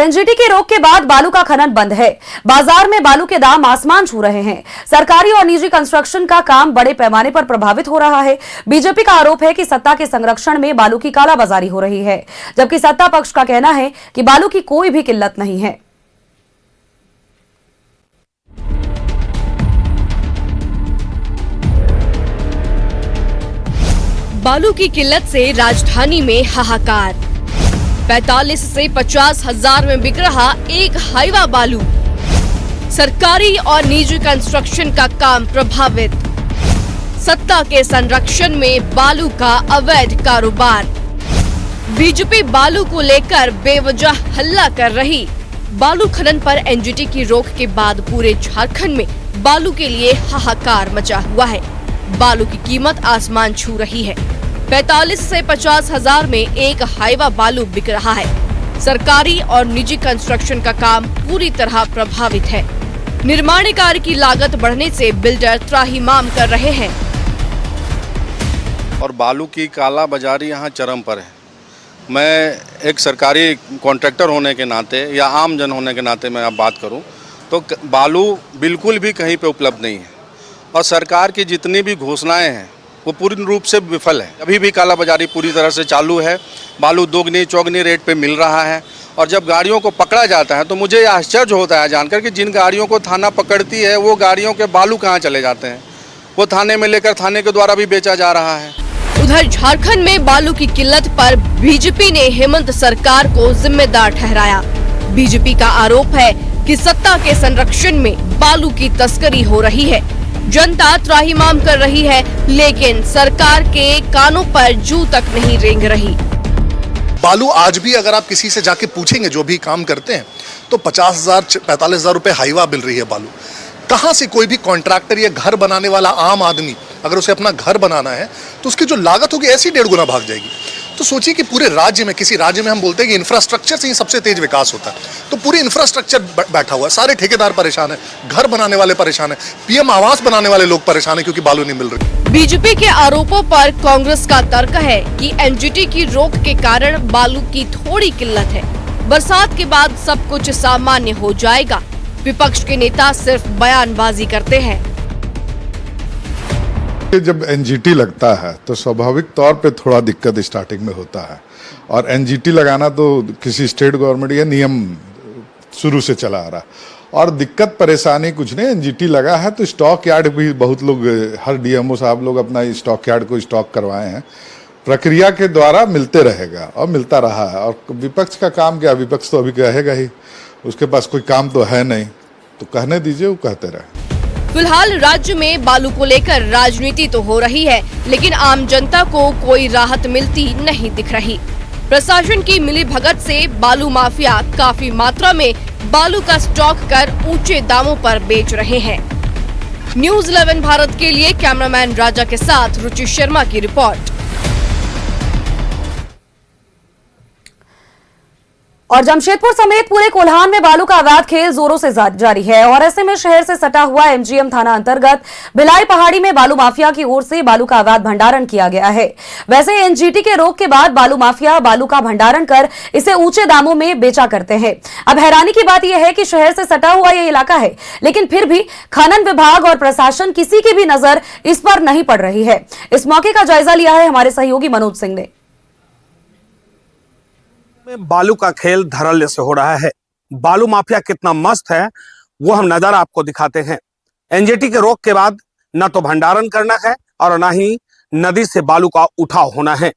और एनजीटी के रोक के बाद बालू का खनन बंद है। बाजार में बालू के दाम आसमान छू रहे हैं। सरकारी और निजी कंस्ट्रक्शन का काम बड़े पैमाने पर प्रभावित हो रहा है। बीजेपी का आरोप है कि सत्ता के संरक्षण में बालू की कालाबाजारी हो रही है, जबकि सत्ता पक्ष का कहना है कि बालू की कोई भी किल्लत नहीं है। बालू की किल्लत से राजधानी में हाहाकार। 45 से 50 हजार में बिक रहा एक हाईवा बालू। सरकारी और निजी कंस्ट्रक्शन का काम प्रभावित। सत्ता के संरक्षण में बालू का अवैध कारोबार। बीजेपी बालू को लेकर बेवजह हल्ला कर रही। बालू खनन पर एनजीटी की रोक के बाद पूरे झारखंड में बालू के लिए हाहाकार मचा हुआ है। बालू की कीमत आसमान छू रही है। 45 से 50 हजार में एक हाईवा बालू बिक रहा है। सरकारी और निजी कंस्ट्रक्शन का काम पूरी तरह प्रभावित है। निर्माण कार्य की लागत बढ़ने से बिल्डर त्राहिमाम कर रहे हैं। और बालू की काला बाजारी यहाँ चरम पर है। मैं एक सरकारी कॉन्ट्रैक्टर होने के नाते या आम जन होने के नाते मैं अब बात करूं तो बालू बिल्कुल भी कहीं पे उपलब्ध नहीं है और सरकार की जितनी भी घोषणाएं हैं वो पूर्ण रूप से विफल है। अभी भी काला बाजारी पूरी तरह से चालू है। बालू दोगुनी चौगुनी रेट पे मिल रहा है और जब गाड़ियों को पकड़ा जाता है तो मुझे आश्चर्य होता है जानकर कि जिन गाड़ियों को थाना पकड़ती है वो गाड़ियों के बालू कहाँ चले जाते हैं। वो थाने में लेकर थाने के द्वारा भी बेचा जा रहा है। उधर झारखंड में बालू की किल्लत पर बीजेपी ने हेमंत सरकार को जिम्मेदार ठहराया। बीजेपी का आरोप है कि सत्ता के संरक्षण में बालू की तस्करी हो रही है। जनता त्राहिमाम कर रही है, लेकिन सरकार के कानों पर जू तक नहीं रेंग रही। बालू आज भी अगर आप किसी से जाके पूछेंगे जो भी काम करते हैं तो 50,000 45,000 रुपए हाईवा मिल रही है बालू। कहाँ से कोई भी कॉन्ट्रैक्टर या घर बनाने वाला आम आदमी अगर उसे अपना घर बनाना है तो उसकी जो लागत होगी ऐसी 1.5 गुना भाग जाएगी। तो सोचिए कि पूरे राज्य में किसी राज्य में हम बोलते हैं कि इंफ्रास्ट्रक्चर से ही सबसे तेज विकास होता है, तो पूरी इंफ्रास्ट्रक्चर बैठा हुआ है। सारे ठेकेदार परेशान है, घर बनाने वाले परेशान है, पीएम आवास बनाने वाले लोग परेशान है क्योंकि बालू नहीं मिल रही। बीजेपी के आरोपों पर कांग्रेस का तर्क है कि एनजीटी की रोक के कारण बालू की थोड़ी किल्लत है। बरसात के बाद सब कुछ सामान्य हो जाएगा। विपक्ष के नेता सिर्फ बयानबाजी करते हैं। जब एनजीटी लगता है तो स्वाभाविक तौर पे थोड़ा दिक्कत स्टार्टिंग में होता है और एनजीटी लगाना तो किसी स्टेट गवर्नमेंट का नियम शुरू से चला आ रहा और दिक्कत परेशानी कुछ नहीं। एनजीटी लगा है तो स्टॉक यार्ड भी बहुत लोग, हर डीएमओ साहब लोग अपना स्टॉक यार्ड को स्टॉक करवाए हैं। प्रक्रिया के द्वारा मिलते रहेगा और मिलता रहा है। और विपक्ष का काम क्या, विपक्ष तो अभी कहेगा ही, उसके पास कोई काम तो है नहीं, तो कहने दीजिए, वो कहते रहे। फिलहाल राज्य में बालू को लेकर राजनीति तो हो रही है, लेकिन आम जनता को कोई राहत मिलती नहीं दिख रही। प्रशासन की मिलीभगत से बालू माफिया काफी मात्रा में बालू का स्टॉक कर ऊंचे दामों पर बेच रहे हैं। न्यूज़ 11 भारत के लिए कैमरामैन राजा के साथ रुचि शर्मा की रिपोर्ट। और जमशेदपुर समेत पूरे कोल्हान में बालू का अवैध खेल जोरों से जारी है और ऐसे में शहर से सटा हुआ एमजीएम थाना अंतर्गत भिलाई पहाड़ी में बालू माफिया की ओर से बालू का अवैध भंडारण किया गया है। वैसे एनजीटी के रोक के बाद बालू माफिया बालू का भंडारण कर इसे ऊंचे दामों में बेचा करते हैं। अब हैरानी की बात यह है कि शहर से सटा हुआ यह इलाका है, लेकिन फिर भी खनन विभाग और प्रशासन किसी की भी नजर इस पर नहीं पड़ रही है। इस मौके का जायजा लिया है हमारे सहयोगी मनोज सिंह ने। बालू का खेल धड़ल्ले से हो रहा है। बालू माफिया कितना मस्त है वो हम नजारा आपको दिखाते हैं। एनजीटी के रोक के बाद न तो भंडारण करना है और न ही नदी से बालू का उठाव होना है,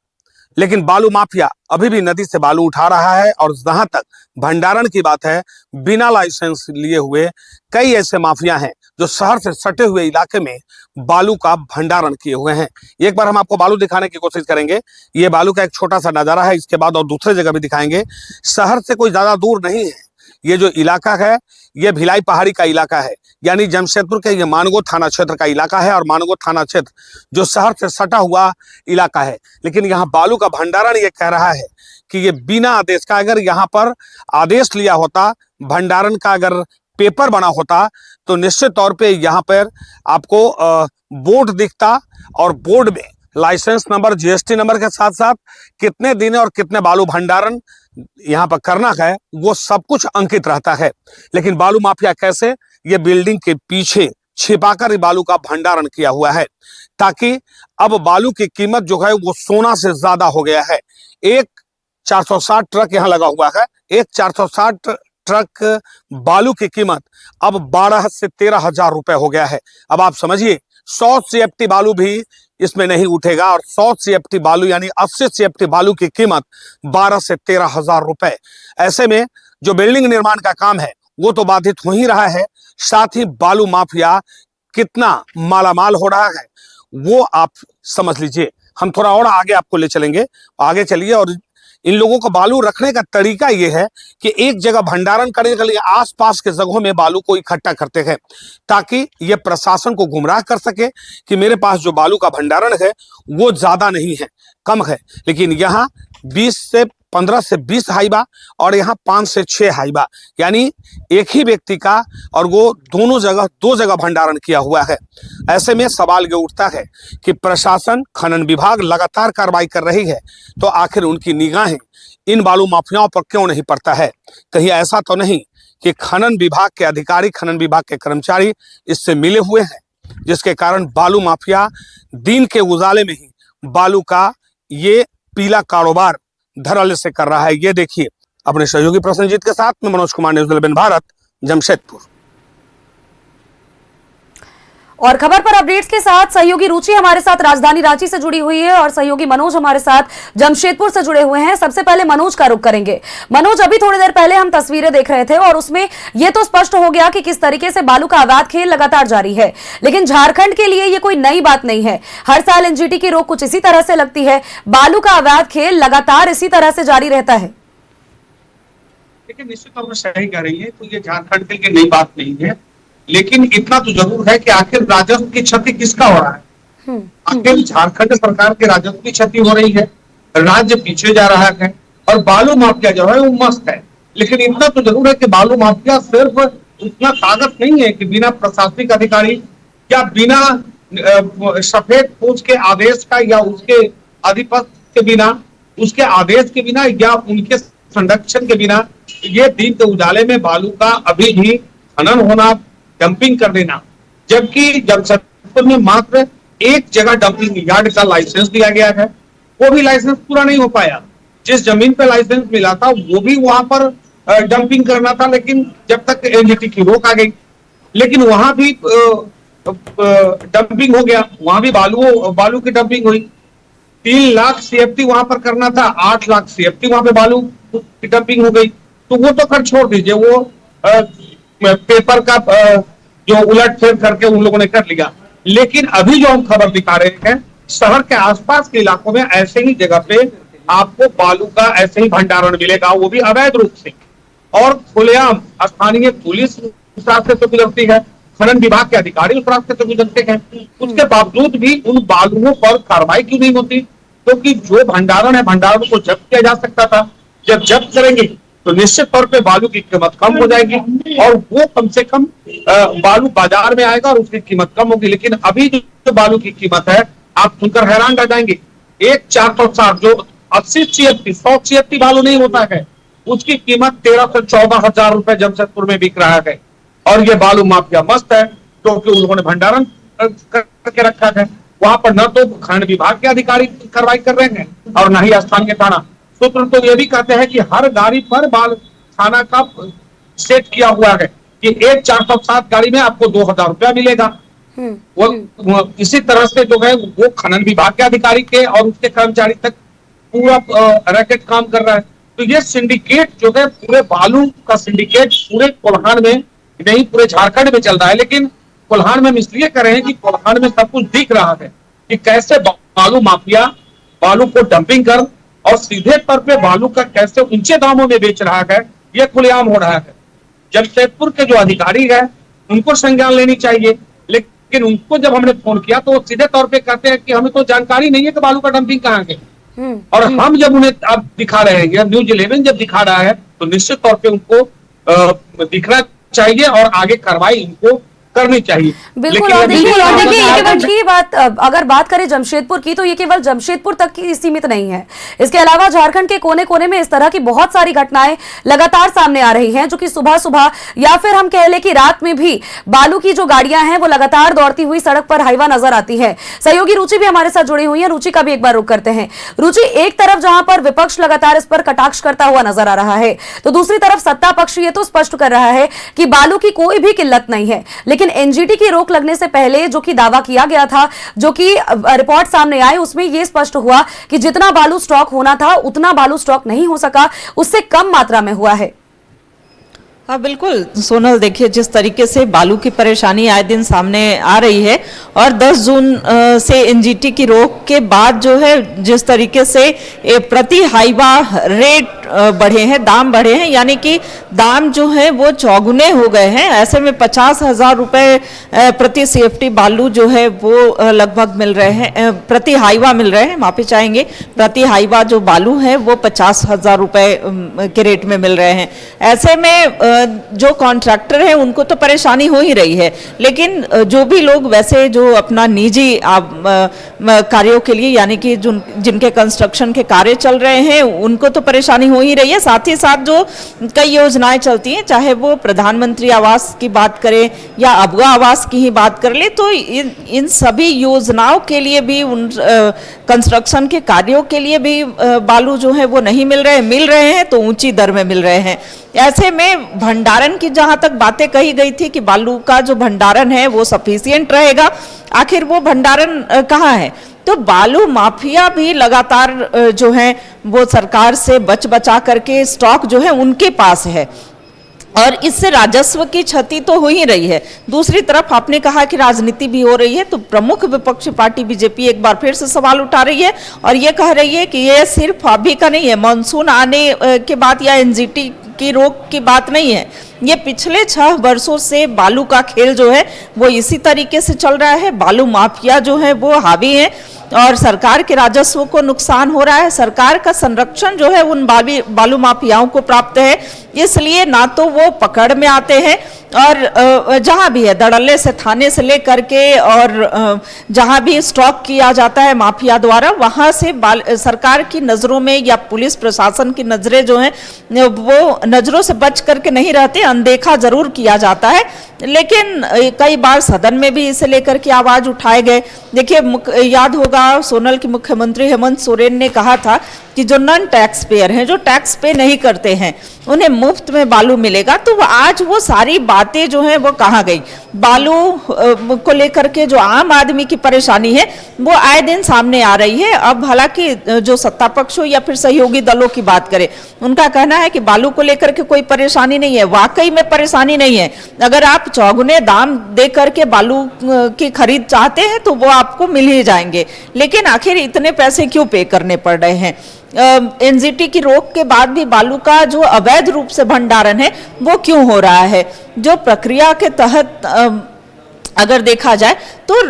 लेकिन बालू माफिया अभी भी नदी से बालू उठा रहा है। और जहां तक भंडारण की बात है, बिना लाइसेंस लिए हुए कई ऐसे माफिया हैं जो शहर से सटे हुए इलाके में बालू का भंडारण किए हुए हैं। एक बार हम आपको बालू दिखाने की कोशिश करेंगे। ये बालू का एक छोटा सा नजारा है, इसके बाद और दूसरे जगह भी दिखाएंगे। शहर से कोई ज्यादा दूर नहीं है ये जो इलाका है, ये भिलाई पहाड़ी का इलाका है, यानी जमशेदपुर के ये मानगो थाना क्षेत्र का इलाका है। और मानगो थाना क्षेत्र जो शहर से सटा हुआ इलाका है, लेकिन यहाँ बालू का भंडारण ये कह रहा है कि ये बिना आदेश का, अगर यहाँ पर आदेश लिया होता, भंडारण का अगर पेपर बना होता तो निश्चित तौर पे यहाँ पर आपको बोर्ड दिखता और बोर्ड में लाइसेंस नंबर, जीएसटी नंबर के साथ साथ कितने दिन और कितने बालू भंडारण यहाँ पर करना है वो सब कुछ अंकित रहता है। लेकिन बालू माफिया कैसे, ये बिल्डिंग के पीछे छिपाकर बालू का भंडारण किया हुआ है, ताकि अब बालू की कीमत जो है वो सोना से ज्यादा हो गया है। एक 460 ट्रक यहाँ लगा हुआ है, एक 460 ट्रक बालू की कीमत अब 12 से 13 हजार रुपए हो गया है। अब आप समझिए 100 CFT बालू भी इसमें नहीं उठेगा, और 100 CFT बालू यानी 80 CFT बालू की कीमत 12 से 13 हजार रुपए। ऐसे में जो बिल्डिंग निर्माण का काम है वो तो बाधित हो ही रहा है, साथ ही बालू माफिया कितना मालामाल हो रहा है वो आप समझ लीजिए। हम थोड़ा और आगे आपको ले चलेंगे, आगे चलिए। और इन लोगों को बालू रखने का तरीका ये है कि एक जगह भंडारण करने के लिए आसपास के जगहों में बालू को इकट्ठा करते हैं, ताकि ये प्रशासन को गुमराह कर सके कि मेरे पास जो बालू का भंडारण है वो ज्यादा नहीं है, कम है। लेकिन यहाँ 15 से 20 हाइबा और यहाँ 5 से 6 हाइबा, यानी एक ही व्यक्ति का, और वो दोनों जगह 2 जगह भंडारण किया हुआ है। ऐसे में सवाल ये उठता है कि प्रशासन, खनन विभाग लगातार कार्रवाई कर रही है, तो आखिर उनकी निगाहें इन बालू माफियाओं पर क्यों नहीं पड़ता है? कहीं ऐसा तो नहीं कि खनन विभाग के अधिकारी, खनन विभाग के कर्मचारी इससे मिले हुए हैं, जिसके कारण बालू माफिया दिन के उजाले में ही बालू का ये पीला कारोबार धड़ल्ले से कर रहा है। ये देखिए, अपने सहयोगी प्रसन्नजीत के साथ में मनोज कुमार, न्यूज़ 11 भारत, जमशेदपुर। और खबर पर अपडेट्स के साथ सहयोगी रुचि हमारे साथ राजधानी रांची से जुड़ी हुई है और सहयोगी मनोज हमारे साथ जमशेदपुर से जुड़े हुए हैं। सबसे पहले मनोज का रुख करेंगे। मनोज, अभी थोड़ी देर पहले हम तस्वीरें देख रहे थे और उसमें यह तो स्पष्ट हो गया कि किस तरीके से बालू का अवैध खेल लगातार जारी है, लेकिन झारखंड के लिए ये कोई नई बात नहीं है। हर साल एनजीटी की रोक कुछ इसी तरह से लगती है, बालू का अवैध खेल लगातार इसी तरह से जारी रहता है। लेकिन निश्चित तौर पर सही कह रही है, तो ये झारखंड के लिए नई बात नहीं है, लेकिन इतना तो जरूर है कि आखिर राजस्व की क्षति किसका हो रहा है। आखिर झारखंड सरकार के राजस्व की क्षति हो रही है, राज्य पीछे जा रहा है और बालू माफिया जो है वो मस्त है। लेकिन इतना तो जरूर है कि बालू माफिया सिर्फ उतना ताकत नहीं है कि बिना प्रशासनिक अधिकारी या बिना सफेद फौज के आदेश का या उसके आधिपत्य के बिना, उसके आदेश के बिना या उनके संरक्षण के बिना ये दिन के उजाले में बालू का अभी भी खनन होना, डंपिंग कर देना। जबकि जमशेदपुर में मात्र एक जगह डंपिंग यार्ड का लाइसेंस दिया गया है, वो भी लाइसेंस पूरा नहीं हो पाया। जिस जमीन पे लाइसेंस मिला था वो भी वहां पर डंपिंग करना था, लेकिन जब तक एनजीटी की रोक आ गई, लेकिन वहां भी डंपिंग हो गया, वहां भी बालू की डंपिंग हुई। 3 लाख CFT वहां पर करना था, 8 लाख CFT वहां पे बालू की डंपिंग हो गई। तो वो तो कर छोड़ दीजिए, वो पेपर का जो उलट फेर करके उन लोगों ने कर लिया। लेकिन अभी जो हम खबर दिखा रहे हैं, शहर के आसपास के इलाकों में ऐसे ही जगह पे आपको बालू का ऐसे ही भंडारण मिलेगा, वो भी अवैध रूप से और खुलेआम। स्थानीय पुलिस उस रास्ते से गुजरती है, खनन विभाग के अधिकारी उस रास्ते से गुजरते हैं, उसके बावजूद भी उन बालुओं पर कार्रवाई क्यों नहीं होती? क्योंकि जो भंडारण है, भंडारण को जब्त किया जा सकता था। जब जब्त करेंगे तो निश्चित तौर पे बालू की कीमत कम हो जाएगी और वो कम से कम बालू बाजार में आएगा और उसकी कीमत कम होगी। लेकिन अभी जो बालू की कीमत है, आप सुनकर हैरान रह जाएंगे। एक 460 जो 80 CFT 100 CFT बालू नहीं होता है, उसकी कीमत 13 से 14 हजार रुपए जमशेदपुर में बिक रहा है। और ये बालू माफिया मस्त है, क्योंकि उन्होंने भंडारण करके रखा है। वहां पर न तो खनन विभाग के अधिकारी कार्रवाई कर रहे हैं और न ही स्थानीय थाना। सूत्र तो ये भी कहते हैं कि हर गाड़ी पर बाल थाना का सेट किया हुआ है कि एक 407 गाड़ी में आपको 2000 रुपया मिलेगा। वो इसी तरह से जो है वो खनन विभाग के अधिकारी के और उसके कर्मचारी तक पूरा रैकेट काम कर रहा है। तो ये सिंडिकेट जो है, पूरे बालू का सिंडिकेट पूरे कोल्हान में नहीं, पूरे झारखंड में चल रहा है। लेकिन कोल्हान में हम इसलिए कर रहे हैं कि कोल्हान में सब कुछ दिख रहा है कि कैसे बालू माफिया बालू को डंपिंग कर और सीधे तौर पे बालू का कैसे ऊंचे दामों में बेच रहा है, ये खुलेआम हो रहा है। जमशेदपुर के जो अधिकारी है उनको संज्ञान लेनी चाहिए, लेकिन उनको जब हमने फोन किया तो वो सीधे तौर पे कहते हैं कि हमें तो जानकारी नहीं है कि बालू का डंपिंग कहाँ है। और हम जब उन्हें अब दिखा रहे हैं, न्यूज़ 11 जब दिखा रहा है, तो निश्चित तौर पे उनको दिखना चाहिए और आगे कार्रवाई उनको करनी चाहिए। बिल्कुल। लेकिन और ये देखिए बिल्कुल ये केवल की बात, अगर बात करें जमशेदपुर की, तो ये केवल जमशेदपुर तक की सीमित नहीं है। इसके अलावा झारखंड के कोने कोने में इस तरह की बहुत सारी घटनाएं लगातार सामने आ रही हैं, जो कि सुबह सुबह या फिर हम कह लें कि रात में भी बालू की जो गाड़ियां हैं वो लगातार दौड़ती हुई सड़क पर हाईवा नजर आती है। सहयोगी रुचि भी हमारे साथ जुड़ी हुई है, रुचि का भी एक बार रुख करते हैं। रुचि, एक तरफ जहां पर विपक्ष लगातार इस पर कटाक्ष करता हुआ नजर आ रहा है, तो दूसरी तरफ सत्ता पक्ष ये तो स्पष्ट कर रहा है कि बालू की कोई भी किल्लत नहीं है। लेकिन एनजीटी की रोक लगने से पहले जो कि दावा किया गया था, जो कि रिपोर्ट सामने आई, उसमें यह स्पष्ट हुआ कि जितना बालू स्टॉक होना था उतना बालू स्टॉक नहीं हो सका, उससे कम मात्रा में हुआ है। हाँ बिल्कुल सोनल, देखिए जिस तरीके से बालू की परेशानी आए दिन सामने आ रही है और 10 जून से एनजीटी की रोक के बाद जो है जिस तरीके से प्रति हाईवा रेट बढ़े हैं, दाम बढ़े हैं, यानी कि दाम जो है वो चौगुने हो गए हैं। ऐसे में 50,000 रुपए प्रति सीएफटी बालू जो है वो लगभग मिल रहे हैं, प्रति हाईवा मिल रहे हैं, माफी चाहेंगे, प्रति हाईवा जो बालू है वो 50,000 रुपए के रेट में मिल रहे हैं। ऐसे में जो कॉन्ट्रैक्टर हैं उनको तो परेशानी हो ही रही है, लेकिन जो भी लोग वैसे जो अपना निजी कार्यों के लिए, यानी कि जिनके कंस्ट्रक्शन के कार्य चल रहे हैं, उनको तो परेशानी हो ही रही है। साथ ही साथ जो कई योजनाएं चलती हैं, चाहे वो प्रधानमंत्री आवास की बात करें या अबुआ आवास की ही बात कर ले, तो इन सभी योजनाओं के लिए भी, उन कंस्ट्रक्शन के कार्यों के लिए भी बालू जो है वो नहीं मिल रहे हैं तो ऊंची दर में मिल रहे हैं। ऐसे में भंडारण की जहां तक बातें कही गई थी कि बालू का जो भंडारण है वो सफिशिएंट रहेगा, आखिर वो भंडारण कहाँ है? तो बालू माफिया भी लगातार जो है वो सरकार से बचा करके स्टॉक जो है उनके पास है और इससे राजस्व की क्षति तो हो ही रही है। दूसरी तरफ आपने कहा कि राजनीति भी हो रही है, तो प्रमुख विपक्षी पार्टी बीजेपी एक बार फिर से सवाल उठा रही है और ये कह रही है कि ये सिर्फ अभी का नहीं है, मानसून आने के बाद या एनजीटी की रोक की बात नहीं है, ये पिछले 6 वर्षों से बालू का खेल जो है वो इसी तरीके से चल रहा है। बालू माफिया जो है वो हावी है और सरकार के राजस्व को नुकसान हो रहा है। सरकार का संरक्षण जो है उन बालू माफियाओं को प्राप्त है, इसलिए ना तो वो पकड़ में आते हैं और जहां भी है धड़ल्ले से, थाने से लेकर के, और जहां भी स्टॉक किया जाता है माफिया द्वारा, वहां से सरकार की नजरों में या पुलिस प्रशासन की नजरें जो हैं वो नजरों से बच करके नहीं रहते, अनदेखा जरूर किया जाता है। लेकिन कई बार सदन में भी इसे लेकर के आवाज उठाए गए। देखिए याद होगा सोनल की मुख्यमंत्री हेमंत सोरेन ने कहा था कि जो नॉन टैक्स पेयर हैं, जो टैक्स पे नहीं करते हैं, उन्हें मुफ्त में बालू मिलेगा। तो आज वो सारी बातें जो हैं वो कहाँ गई? बालू को लेकर के जो आम आदमी की परेशानी है वो आए दिन सामने आ रही है। अब हालांकि जो सत्ता पक्ष हो या फिर सहयोगी दलों की बात करें, उनका कहना है कि बालू को लेकर के कोई परेशानी नहीं है। वाकई में परेशानी नहीं है। अगर आप चौगुने दाम दे करके बालू की खरीद चाहते हैं तो वो आपको मिल ही जाएंगे, लेकिन आखिर इतने पैसे क्यों पे करने पड़ रहे हैं? एनजीटी की रोक के बाद भी बालू का जो अवैध रूप से भंडारण है वो क्यों हो रहा है? जो प्रक्रिया के तहत अगर देखा जाए तो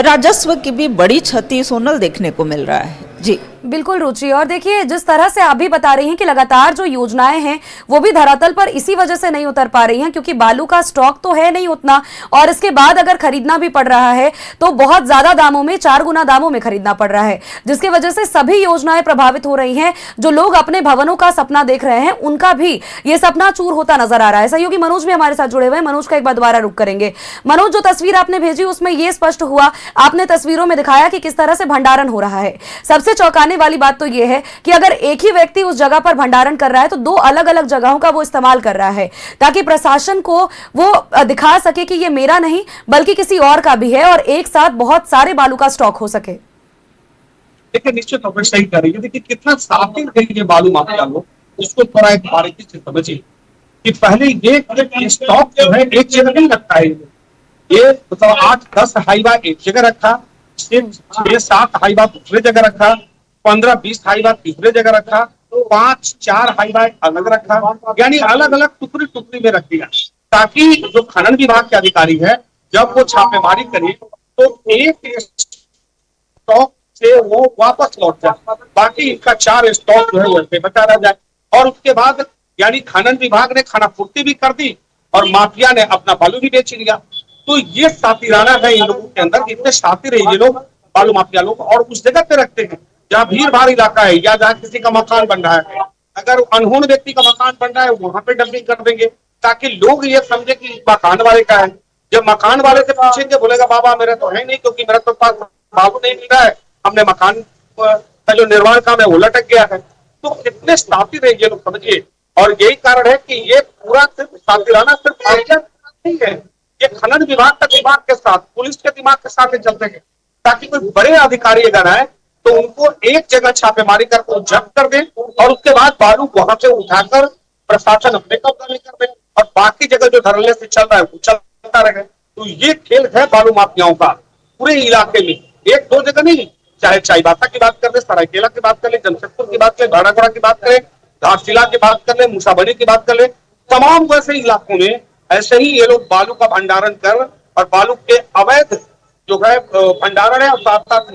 राजस्व की भी बड़ी क्षति सोनल देखने को मिल रहा है। जी बिल्कुल रुचि, और देखिए जिस तरह से आप भी बता रही हैं कि लगातार जो योजनाएं हैं वो भी धरातल पर इसी वजह से नहीं उतर पा रही हैं, क्योंकि बालू का स्टॉक तो है नहीं उतना, और इसके बाद अगर खरीदना भी पड़ रहा है तो बहुत ज्यादा दामों में, 4 गुना दामों में खरीदना पड़ रहा है, जिसकी वजह से सभी योजनाएं प्रभावित हो रही हैं। जो लोग अपने भवनों का सपना देख रहे हैं उनका भी ये सपना चूर होता नजर आ रहा है। सहयोगी मनोज भी हमारे साथ जुड़े हुए हैं, मनोज का एक बार दोबारा रुख करेंगे। मनोज, जो तस्वीर आपने भेजी उसमें यह स्पष्ट हुआ, आपने तस्वीरों में दिखाया कि किस तरह से भंडारण हो रहा है। सबसे चौंकाने वाली बात तो यह है कि अगर एक ही व्यक्ति उस जगह पर भंडारण कर रहा है तो 2 अलग अलग जगहों का वो इस्तेमाल कर रहा है, ताकि प्रशासन को वो दिखा सके कि ये मेरा नहीं बल्कि किसी और का भी है और एक साथ बहुत सारे बालू का स्टॉक हो सके। देखिए निश्चित तौर पर सही कर रही है। देखिए कितना साबित है ये बालू माफिया लोग, उसको थोड़ा एक बारीकी से समझिए कि पहले ये स्टॉक जो है एक जगह नहीं रखता है। ये मतलब 8-10 हाईवा एक जगह रखा, 6-7 हाईवा दूसरे जगह रखा, 15-20 हाईवा तीसरे जगह रखा, 5-4 हाईवा अलग रखा, यानी अलग अलग टुकड़ी टुकड़ी में रख दिया, ताकि जो खनन विभाग के अधिकारी है जब वो छापेमारी करे तो एक स्टॉक से वो वापस लौट जाए, बाकी इनका 4 स्टॉक जो है वैसे बचा रह जाए। और उसके बाद यानी खनन विभाग ने खानापूर्ति भी कर दी और माफिया ने अपना बालू भी बेच लिया। तो ये सातिराना है इन लोगों के अंदर, इतने शातिर है ये लोग बालू माफिया लोग, और उस जगह पे रखते हैं जहाँ भीड़ भाड़ इलाका है या जहाँ किसी का मकान बन रहा है। अगर अनहोनी व्यक्ति का मकान बन रहा है वहां पे डंपिंग कर देंगे ताकि लोग ये समझे कि मकान वाले का है। जब मकान वाले से पूछेंगे बोलेगा बाबा मेरा तो है नहीं, क्योंकि मेरा तो पास बाबू नहीं मिल रहा है, हमने मकान का जो निर्माण काम है वो लटक गया है। तो कितने शातिर है ये लोग समझिए, और यही कारण है कि ये पूरा सिर्फ शातिराना सिर्फ नहीं है, ये खनन विभाग का दिमाग के साथ, पुलिस के दिमाग के साथ चलते हैं, ताकि कोई बड़े अधिकारी अगर आए तो उनको एक जगह छापेमारी कर वो जब्त कर दे और उसके बाद बालू वहां से उठाकर प्रशासन अपने कब्जा में कर दे और बाकी जगह जो धरने से चल रहा है वो चलता रहे। तो ये खेल है बालू माफियाओं का पूरे इलाके में, एक दो जगह नहीं, चाहे चाईबासा की बात कर ले, सरायकेला की बात कर ले, जमशेदपुर की बात कर ले, भाड़ागोड़ा की बात करें, घाटशिला की बात कर ले, मूसाबनी की बात कर ले, तमाम वैसे इलाकों में ऐसे ही ये लोग बालू का भंडारण कर और बालू के अवैध जो है भंडारण है और साथ साथ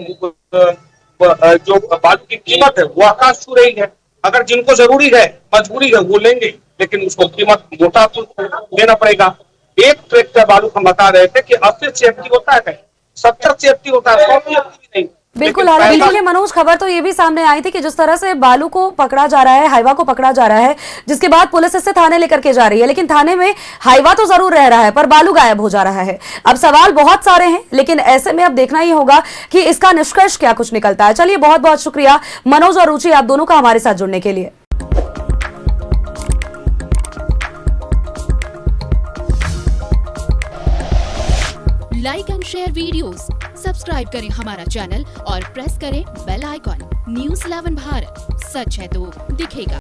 जो बालू की कीमत है वो आकाश छू रही है। अगर जिनको जरूरी है, मजबूरी है, वो लेंगे, लेकिन उसको कीमत मोटा देना पड़ेगा। एक ट्रैक्टर बालू हम बता रहे थे कि 80 CFT होता है, 70 CFT होता है, 100 CFT भी नहीं। बिल्कुल, हालांकि देखिए मनोज, खबर तो ये भी सामने आई थी कि जिस तरह से बालू को पकड़ा जा रहा है, हाईवा को पकड़ा जा रहा है, जिसके बाद पुलिस इसे थाने लेकर के जा रही है, लेकिन थाने में हाईवा तो जरूर रह रहा है पर बालू गायब हो जा रहा है। अब सवाल बहुत सारे हैं, लेकिन ऐसे में अब देखना ही होगा कि इसका निष्कर्ष क्या कुछ निकलता है। चलिए, बहुत बहुत शुक्रिया मनोज और रुचि, आप दोनों का हमारे साथ जुड़ने के लिए। Like and share videos, subscribe करें हमारा चैनल और प्रेस करें बेल आइकॉन। न्यूज़ 11 भारत, सच है तो दिखेगा।